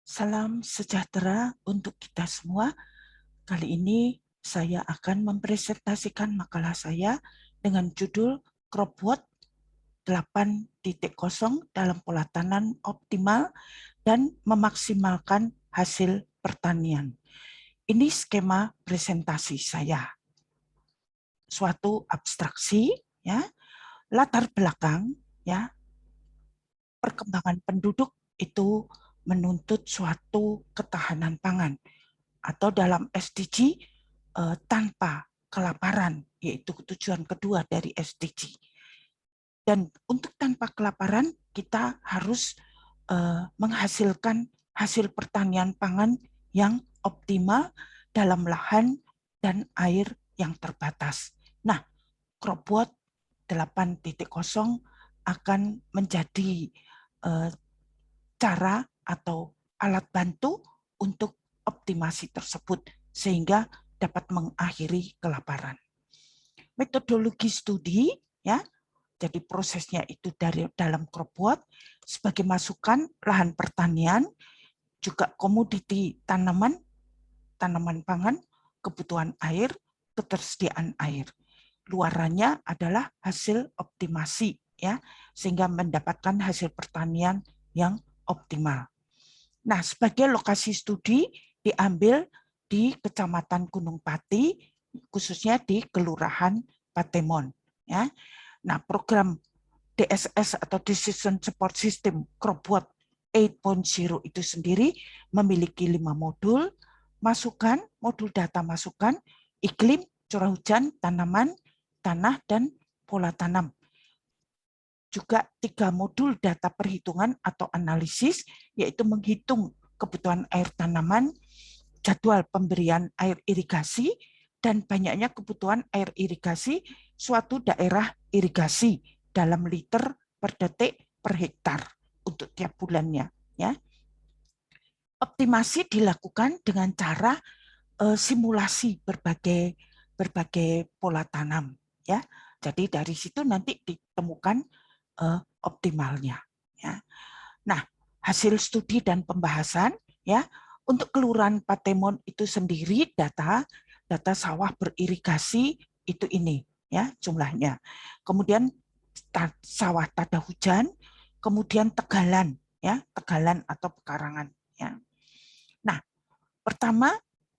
Salam sejahtera untuk kita semua. Kali ini saya akan mempresentasikan makalah saya dengan judul Cropwood 8.0 dalam pola tanam optimal dan memaksimalkan hasil pertanian. Ini skema presentasi saya. Suatu abstraksi, ya, latar belakang, ya, perkembangan penduduk itu menuntut suatu ketahanan pangan, atau dalam SDG tanpa kelaparan, yaitu tujuan kedua dari SDG. Dan untuk tanpa kelaparan, kita harus menghasilkan hasil pertanian pangan yang optimal dalam lahan dan air yang terbatas. Nah, Cropwood 8.0 akan menjadi cara atau alat bantu untuk optimasi tersebut sehingga dapat mengakhiri kelaparan. Metodologi studi, ya, jadi prosesnya itu dari dalam Cropwood sebagai masukan lahan pertanian, juga komoditi tanaman, tanaman pangan, kebutuhan air, ketersediaan air. Luarannya adalah hasil optimasi, ya, sehingga mendapatkan hasil pertanian yang optimal. Nah, sebagai lokasi studi diambil di Kecamatan Gunung Pati, khususnya di Kelurahan Patemon. Ya. Nah, program DSS atau Decision Support System Cropwood 8.0 itu sendiri memiliki 5 modul, masukan, modul data masukan, iklim, curah hujan, tanaman, tanah, dan pola tanam. Juga 3 modul data perhitungan atau analisis, yaitu menghitung kebutuhan air tanaman, jadwal pemberian air irigasi, dan banyaknya kebutuhan air irigasi suatu daerah irigasi dalam liter per detik per hektar untuk tiap bulannya. Ya. Optimasi dilakukan dengan cara simulasi berbagai pola tanam. Ya. Jadi dari situ nanti ditemukan optimalnya. Ya. Nah, hasil studi dan pembahasan, ya, untuk Kelurahan Patemon itu sendiri data sawah beririgasi itu ini, ya, jumlahnya. Kemudian sawah tada hujan, kemudian tegalan, ya, tegalan atau pekarangan, ya. Nah, pertama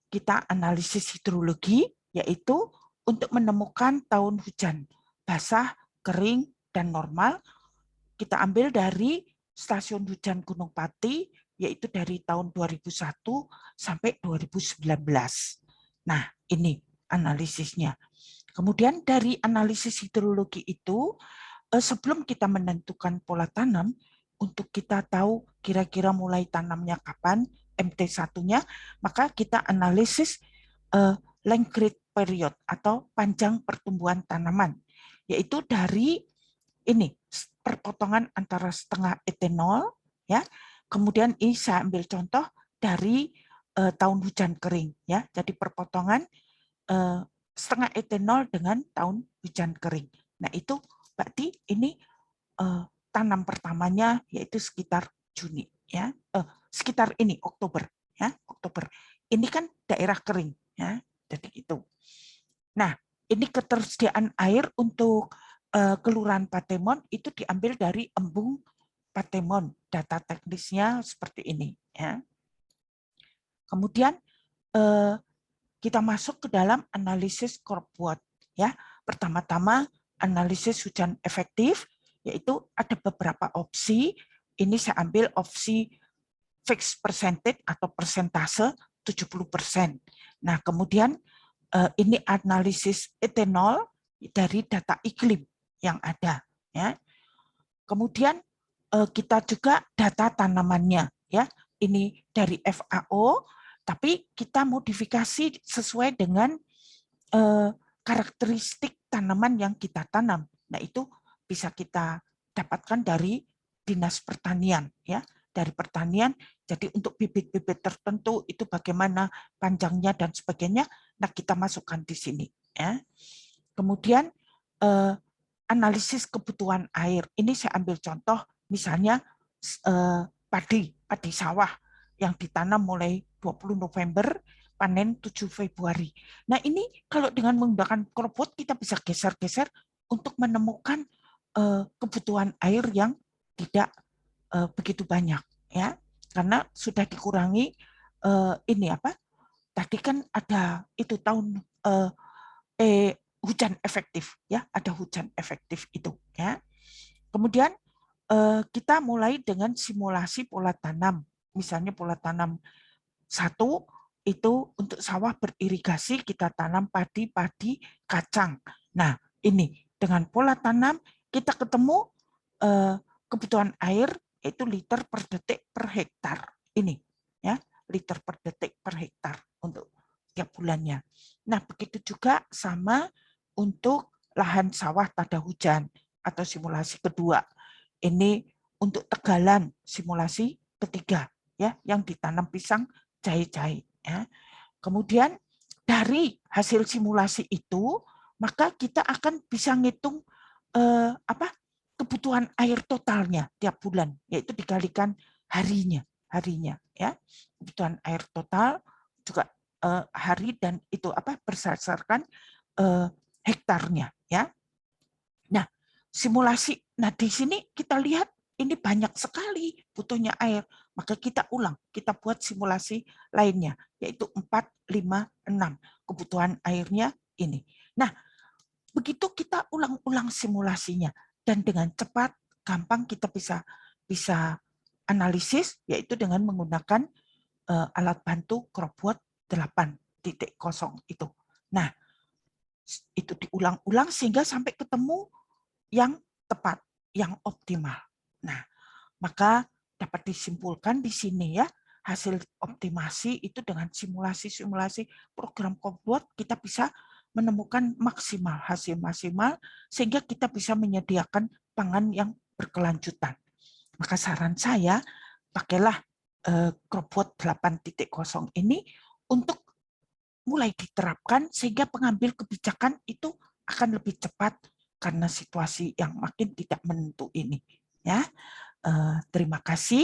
kita analisis hidrologi, yaitu untuk menemukan tahun hujan basah, kering, dan normal. Kita ambil dari stasiun hujan Gunung Pati, yaitu dari tahun 2001 sampai 2019. Nah, ini analisisnya. Kemudian dari analisis hidrologi itu, sebelum kita menentukan pola tanam, untuk kita tahu kira-kira mulai tanamnya kapan, MT1-nya, maka kita analisis length growth period atau panjang pertumbuhan tanaman, yaitu dari ini perpotongan antara setengah etanol, ya. Kemudian ini saya ambil contoh dari tahun hujan kering, ya. Jadi perpotongan setengah etanol dengan tahun hujan kering. Nah, itu berarti ini tanam pertamanya yaitu sekitar Juni, ya. Sekitar ini Oktober, ya, Oktober. Ini kan daerah kering, ya. Jadi itu. Nah, ini ketersediaan air untuk Kelurahan Patemon itu diambil dari embung Patemon. Data teknisnya seperti ini, ya. Kemudian kita masuk ke dalam analisis Cropwood, ya. Pertama-tama analisis hujan efektif, yaitu ada beberapa opsi. Ini saya ambil opsi fixed percentage atau persentase 70%. Nah, kemudian ini analisis etanol dari data iklim yang ada, ya. Kemudian kita juga data tanamannya, ya. Ini dari FAO, tapi kita modifikasi sesuai dengan karakteristik tanaman yang kita tanam. Nah, itu bisa kita dapatkan dari Dinas Pertanian, ya. Dari pertanian, jadi untuk bibit-bibit tertentu itu bagaimana panjangnya dan sebagainya, nah kita masukkan di sini, ya. Kemudian analisis kebutuhan air. Ini saya ambil contoh misalnya padi sawah yang ditanam mulai 20 November, panen 7 Februari. Nah, ini kalau dengan menggunakan cropwood kita bisa geser-geser untuk menemukan kebutuhan air yang tidak begitu banyak, ya, karena sudah dikurangi ini apa? Tadi kan ada itu tahun hujan efektif, ya, ada hujan efektif itu, ya. Kemudian kita mulai dengan simulasi pola tanam. Misalnya pola tanam 1 itu untuk sawah beririgasi kita tanam padi, kacang. Nah, ini dengan pola tanam kita ketemu kebutuhan air yaitu liter per detik per hektar. Ini ya, liter per detik per hektar untuk tiap bulannya. Nah, begitu juga sama untuk lahan sawah tada hujan atau simulasi kedua. Ini untuk tegalan simulasi ketiga, ya, yang ditanam pisang jahe-jahe, ya. Kemudian dari hasil simulasi itu maka kita akan bisa ngitung kebutuhan air totalnya tiap bulan, yaitu dikalikan harinya, ya. Kebutuhan air total juga hari dan itu berdasarkan hektarnya, ya. Nah, simulasi. Nah, di sini kita lihat ini banyak sekali butuhnya air. Maka kita ulang, kita buat simulasi lainnya, yaitu 4, 5, 6. Kebutuhan airnya ini. Nah, begitu kita ulang-ulang simulasinya, dan dengan cepat, gampang kita bisa analisis, yaitu dengan menggunakan alat bantu cropwood 8.0 itu. Nah, itu diulang-ulang sehingga sampai ketemu yang tepat, yang optimal. Nah, maka dapat disimpulkan di sini ya, hasil optimasi itu dengan simulasi-simulasi program cropwood kita bisa menemukan hasil maksimal sehingga kita bisa menyediakan pangan yang berkelanjutan. Maka saran saya, pakailah cropwood 8.0 ini untuk mulai diterapkan sehingga pengambil kebijakan itu akan lebih cepat karena situasi yang makin tidak menentu ini. Ya, terima kasih.